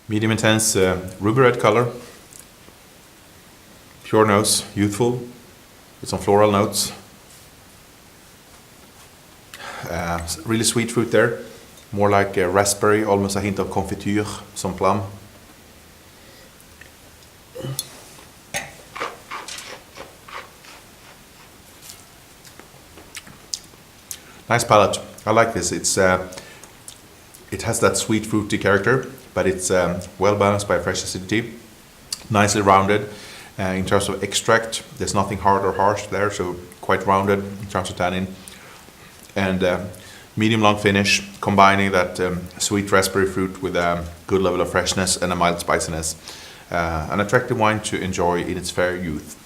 Medium intense ruby red color. Pure nose, youthful, with some floral notes. Really sweet fruit there, more like a raspberry, almost a hint of comfiture, some plum. Nice palate. I like this. It has that sweet fruity character, but it's well balanced by fresh acidity, nicely rounded. In terms of extract, there's nothing hard or harsh there, so quite rounded in terms of tannin. And medium long finish, combining that sweet raspberry fruit with a good level of freshness and a mild spiciness. An attractive wine to enjoy in its fair youth.